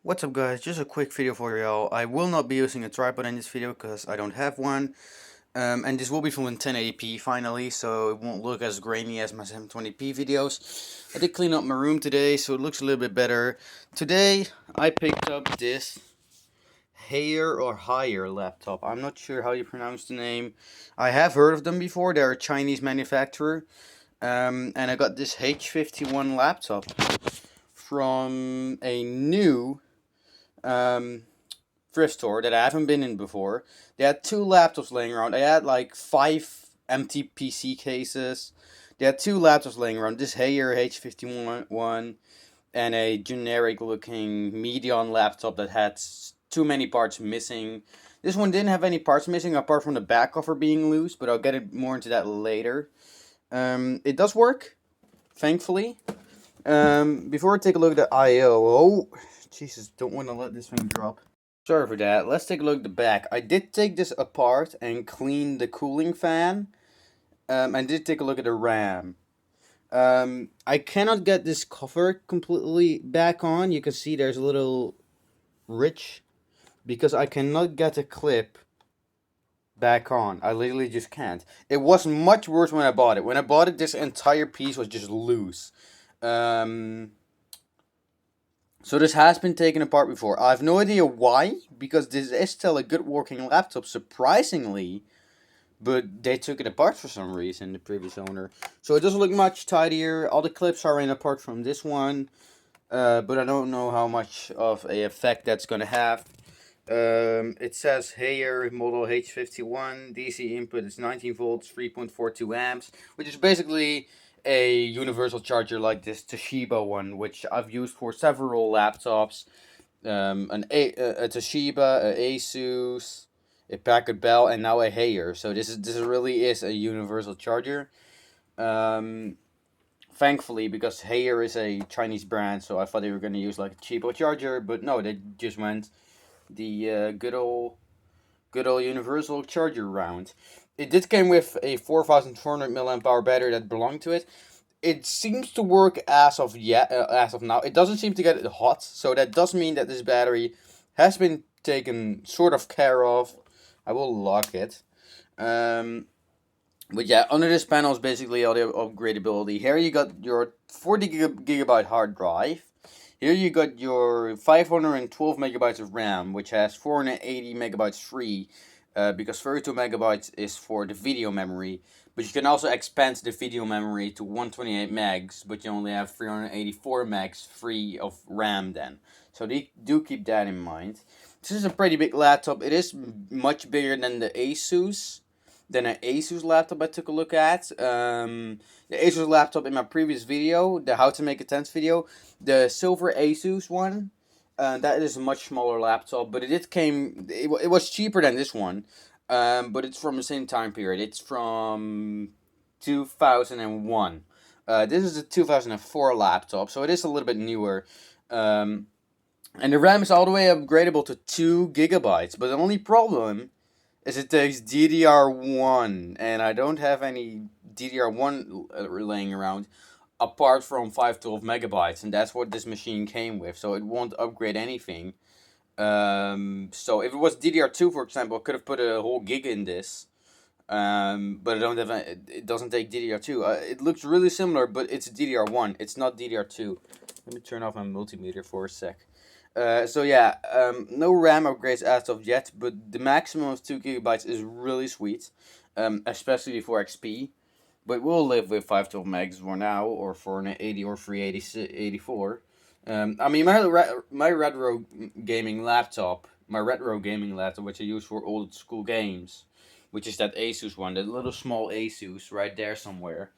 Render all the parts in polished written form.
What's up guys, just a quick video for y'all. I will not be using a tripod in this video because I don't have one. And this will be from 1080p finally, so it won't look as grainy as my 720p videos. I did clean up my room today, so it looks a little bit better. Today, I picked up this Haier or Haier laptop. I'm not sure how you pronounce the name. I have heard of them before, they're a Chinese manufacturer. And I got this H51 laptop from a new thrift store that I haven't been in before. They had two laptops laying around. They had like 5 empty PC cases. They had two laptops laying around. This Haier H51 and a generic looking Medion laptop that had too many parts missing. This one didn't have any parts missing apart from the back cover being loose, but I'll get more into that later. It does work, thankfully. Before I take a look at the I/O, oh, Jesus, don't want to let this thing drop. Sorry for that. Let's take a look at the back. I did take this apart and clean the cooling fan. I did take a look at the RAM. I cannot get this cover completely back on. You can see there's a little ridge because I cannot get the clip back on. I literally just can't. It was much worse when I bought it. When I bought it, this entire piece was just loose. So this has been taken apart before. I have no idea why, because this is still a good working laptop, surprisingly. But they took it apart for some reason, the previous owner. So it doesn't look much tidier. All the clips are in apart from this one. But I don't know how much of a effect that's going to have. It says Haier model H51. DC input is 19 volts, 3.42 amps. Which is basically a universal charger like this Toshiba one, which I've used for several laptops. A Toshiba, a Asus, a Packard Bell, and now a Haier. So this really is a universal charger. Thankfully, because Haier is a Chinese brand, so I thought they were going to use like a cheapo charger, but no, they just went the good old universal charger round. It did came with a 4,400 mAh battery that belonged to it. It seems to work as of now. It doesn't seem to get hot, so that does mean that this battery has been taken sort of care of. I will lock it. But yeah, under this panel is basically all the upgradability. Here you got your 40 gigabyte hard drive. Here you got your 512 megabytes of RAM, which has 480 megabytes free, because 32 megabytes is for the video memory. But you can also expand the video memory to 128 megs, but you only have 384 megs free of RAM then. So they do keep that in mind. This is a pretty big laptop. It is much bigger than the Asus. Than an Asus laptop I took a look at. The Asus laptop in my previous video, the how to make a tent video, the silver Asus one, that is a much smaller laptop, but it was cheaper than this one, but it's from the same time period. It's from 2001. This is a 2004 laptop, so it is a little bit newer. And the RAM is all the way upgradable to 2 gigabytes, but the only problem is it takes DDR1, and I don't have any DDR1 laying around apart from 512 megabytes, and that's what this machine came with, so it won't upgrade anything. So if it was DDR2, for example, I could have put a whole gig in this, but it doesn't take DDR2. It looks really similar, but it's DDR1, it's not DDR2. Let me turn off my multimeter for a sec. So yeah, no RAM upgrades as of yet, but the maximum of 2 gigabytes is really sweet, especially for XP. But we'll live with 512 megs for now, or for an 80 or 384. I mean, my retro gaming laptop, which I use for old school games, which is that Asus one, that little small Asus right there somewhere,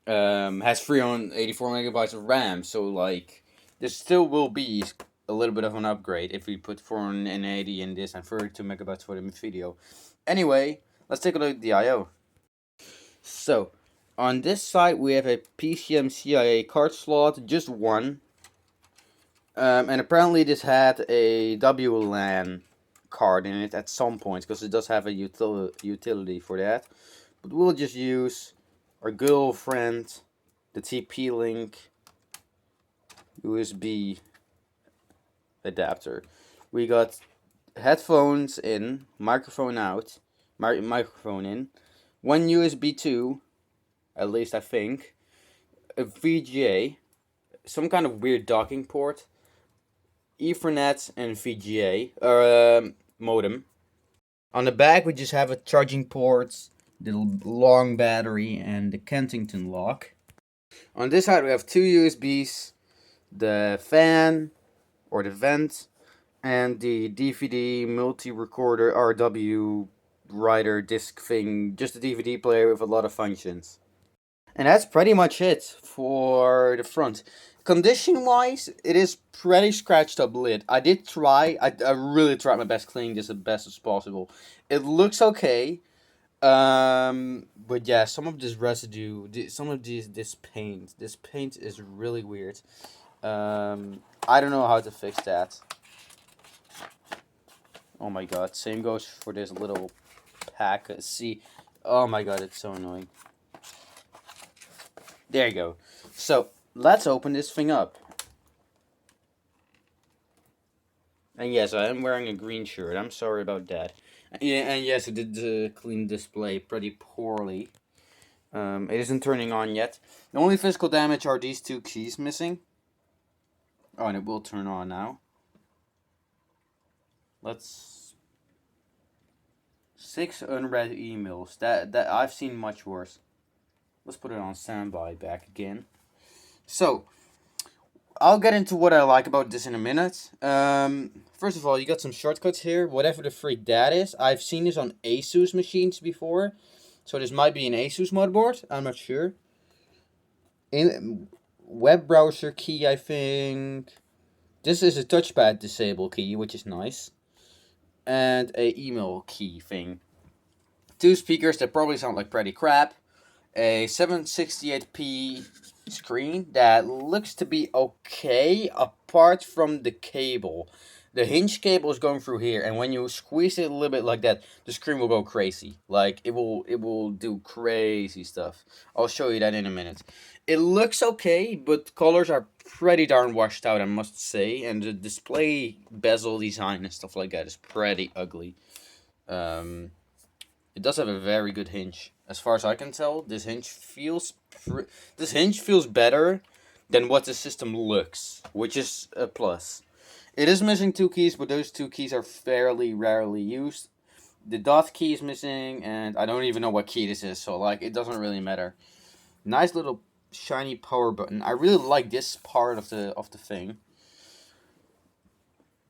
has 384 megabytes of RAM. So like, there still will be a little bit of an upgrade if we put 480 in this and 32 megabytes for the video. Anyway, let's take a look at the I/O. So, on this side we have a Pcmcia Card slot, just one. And apparently this had a WLAN card in it at some point, because it does have a utility for that. But we'll just use our good old friend, the TP-Link USB adapter. We got headphones in, microphone out, microphone in, one USB 2, at least I think, a VGA, some kind of weird docking port, Ethernet, and VGA, modem. On the back, we just have a charging port, the long battery, and the Kensington lock. On this side, we have two USBs, the fan, or the vent, and the DVD multi-recorder RW writer disc thing, just a DVD player with a lot of functions. And that's pretty much it for the front. Condition wise, it is pretty scratched up lid. I did try, I really tried my best cleaning this as best as possible. It looks okay. But yeah, some of this residue, this paint is really weird. I don't know how to fix that. Oh my god, same goes for this little pack. See, oh my god, it's so annoying. There you go. So, let's open this thing up. And yes, I am wearing a green shirt. I'm sorry about that. Yeah, and yes, it did clean display pretty poorly. It isn't turning on yet. The only physical damage are these two keys missing. Oh, and it will turn on now. Let's... 6 unread emails. That I've seen much worse. Let's put it on standby back again. So, I'll get into what I like about this in a minute. First of all, you got some shortcuts here. Whatever the freak that is. I've seen this on Asus machines before. So this might be an Asus motherboard. I'm not sure. In web browser key, I think. This is a touchpad disable key, which is nice. And a email key thing. 2 speakers that probably sound like pretty crap. A 768p screen that looks to be okay apart from the cable. The hinge cable is going through here, and when you squeeze it a little bit like that, the screen will go crazy. Like it will do crazy stuff. I'll show you that in a minute. It looks okay, but colors are pretty darn washed out, I must say, and the display bezel design and stuff like that is pretty ugly. It does have a very good hinge. As far as I can tell, this hinge feels better than what the system looks, which is a plus. It is missing 2 keys, but those 2 keys are fairly rarely used. The dot key is missing, and I don't even know what key this is, so like it doesn't really matter. Nice little shiny power button. I really like this part of the thing.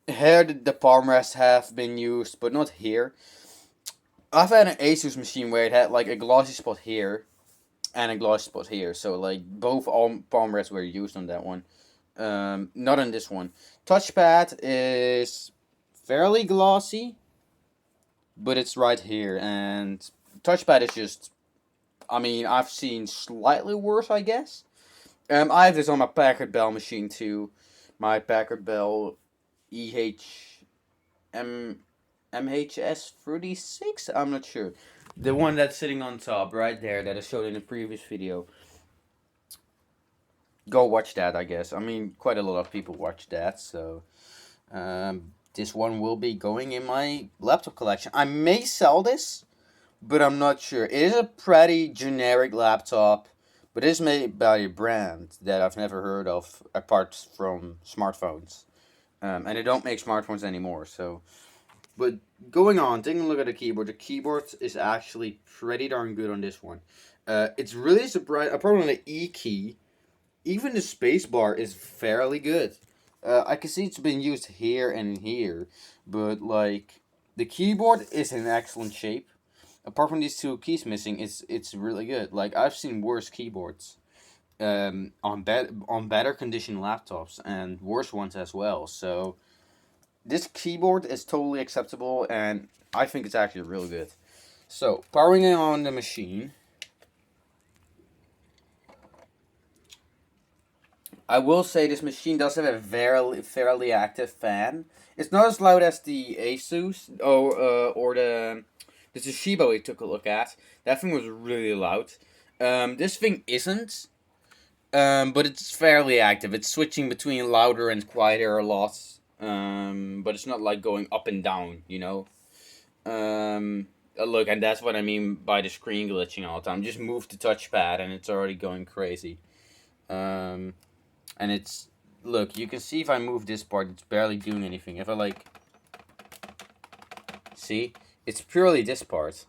Here the palm rests have been used, but not here. I've had an Asus machine where it had like a glossy spot here and a glossy spot here, so like both palm rests were used on that one. Not on this one. Touchpad is fairly glossy, but it's right here, and touchpad is just, I mean, I've seen slightly worse, I guess. I have this on my Packard Bell machine too. My Packard Bell MHS36? I'm not sure. The one that's sitting on top right there that I showed in the previous video. Go watch that, I guess. I mean, quite a lot of people watch that, so this one will be going in my laptop collection. I may sell this, but I'm not sure. It is a pretty generic laptop, but it is made by a brand that I've never heard of apart from smartphones. And they don't make smartphones anymore, so... But going on, taking a look at the keyboard is actually pretty darn good on this one. It's really surprising, apart from the E key, even the spacebar is fairly good. I can see it's been used here and here, but like the keyboard is in excellent shape. Apart from these 2 keys missing, it's really good. Like I've seen worse keyboards on better conditioned laptops and worse ones as well. So this keyboard is totally acceptable, and I think it's actually real good. So powering on the machine. I will say this machine does have a fairly active fan. It's not as loud as the Asus or the Toshiba we took a look at. That thing was really loud. This thing isn't, but it's fairly active. It's switching between louder and quieter a lot. but it's not like going up and down, you know. Look, and that's what I mean by the screen glitching all the time. Just move the touchpad and it's already going crazy. Um, and it's look, you can see if I move this part, it's barely doing anything. If I like, see, it's purely this part.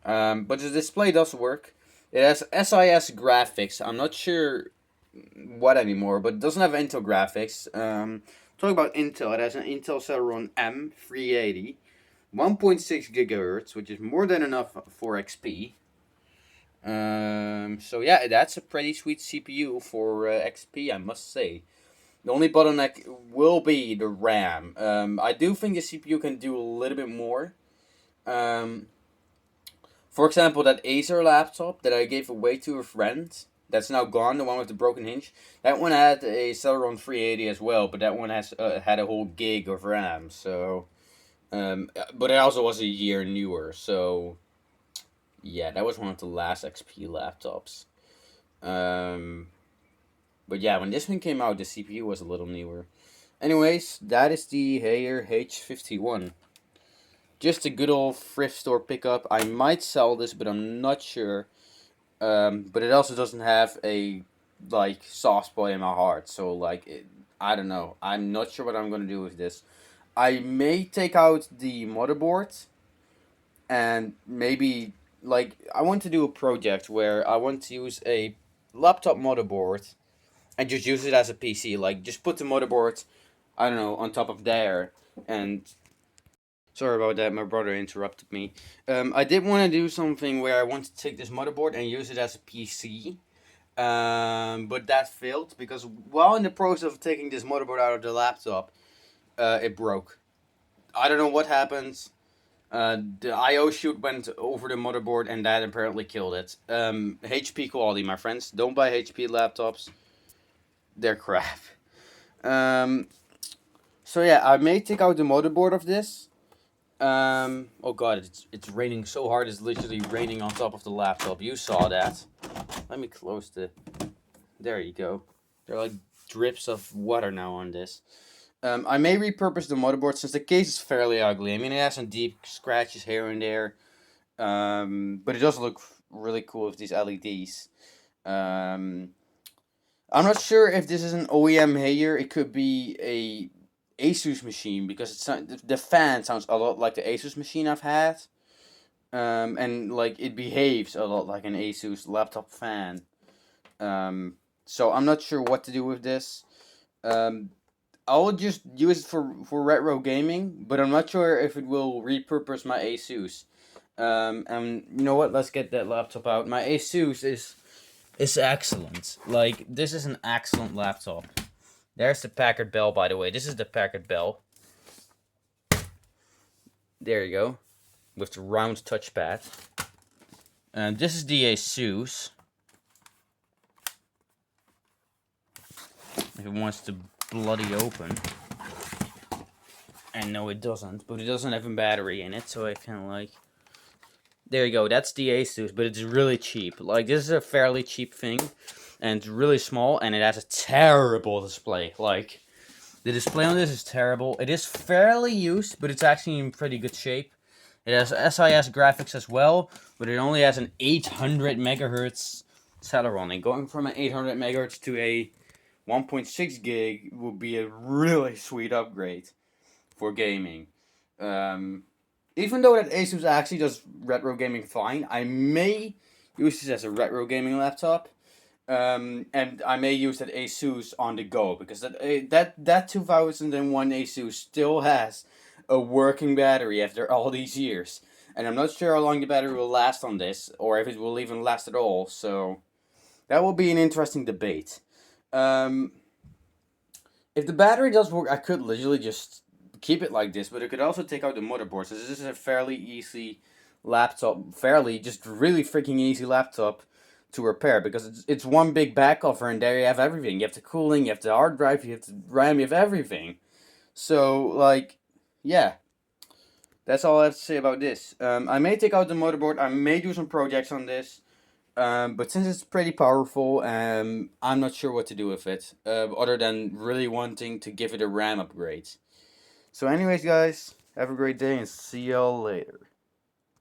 But the display does work. It has SIS graphics. I'm not sure what anymore, but it doesn't have Intel graphics. Talking about Intel, it has an Intel Celeron M380, 1.6 gigahertz, which is more than enough for XP. So yeah, that's a pretty sweet CPU for XP, I must say. The only bottleneck will be the RAM. I do think the CPU can do a little bit more. Um, for example, that Acer laptop that I gave away to a friend, that's now gone, the one with the broken hinge. That one had a Celeron 380 as well, but that one has had a whole gig of RAM. So, but it also was a year newer. So, yeah, that was one of the last XP laptops. Um, but yeah, when this one came out, the CPU was a little newer. Anyways, that is the Haier H51. Just a good old thrift store pickup. I might sell this, but I'm not sure. But it also doesn't have a like soft spot in my heart. So like, I don't know. I'm not sure what I'm gonna do with this. I may take out the motherboard and maybe like I want to do a project where I want to use a laptop motherboard and just use it as a PC. Like just put the motherboard, I don't know, on top of there. And sorry about that, my brother interrupted me. I did want to do something where I want to take this motherboard and use it as a PC. But that failed because while in the process of taking this motherboard out of the laptop, it broke. I don't know what happened. The I/O chute went over the motherboard and that apparently killed it. HP quality, my friends. Don't buy HP laptops. They're crap. Um, so yeah, I may take out the motherboard of this. Oh god, it's raining so hard. It's literally raining on top of the laptop. You saw that. Let me close the. There you go. There are like drips of water now on this. I may repurpose the motherboard since the case is fairly ugly. I mean, it has some deep scratches here and there. But it does look really cool with these LEDs. Um, I'm not sure if this is an OEM here. It could be a Asus machine because the fan sounds a lot like the Asus machine I've had. And like it behaves a lot like an Asus laptop fan. So I'm not sure what to do with this. I'll just use it for retro gaming, but I'm not sure if it will repurpose my Asus. And you know what? Let's get that laptop out. My Asus is excellent. Like this is an excellent laptop. There's the Packard Bell, by the way. This is the Packard Bell. There you go, with the round touchpad. And this is the Asus. If it wants to bloody open. And no, it doesn't. But it doesn't have a battery in it, so I can like. There you go. That's the Asus, but it's really cheap. Like this is a fairly cheap thing, and it's really small, and it has a terrible display. Like the display on this is terrible. It is fairly used, but it's actually in pretty good shape. It has SIS graphics as well, but it only has an 800 megahertz Celeron. And going from an 800 megahertz to a 1.6 gig would be a really sweet upgrade for gaming. Even though that Asus actually does retro gaming fine, I may use this as a retro gaming laptop. And I may use that Asus on the go because that 2001 Asus still has a working battery after all these years, and I'm not sure how long the battery will last on this, or if it will even last at all. So that will be an interesting debate. Um, if the battery does work, I could literally just keep it like this, but I could also take out the motherboard. So this is a fairly easy laptop, fairly just really freaking easy laptop to repair because it's one big back cover and there you have everything. You have the cooling, you have the hard drive, you have the RAM, you have everything. So like, yeah, that's all I have to say about this. I may take out the motherboard. I may do some projects on this. But since it's pretty powerful, I'm not sure what to do with it, other than really wanting to give it a RAM upgrade. So anyways, guys, have a great day and see y'all later.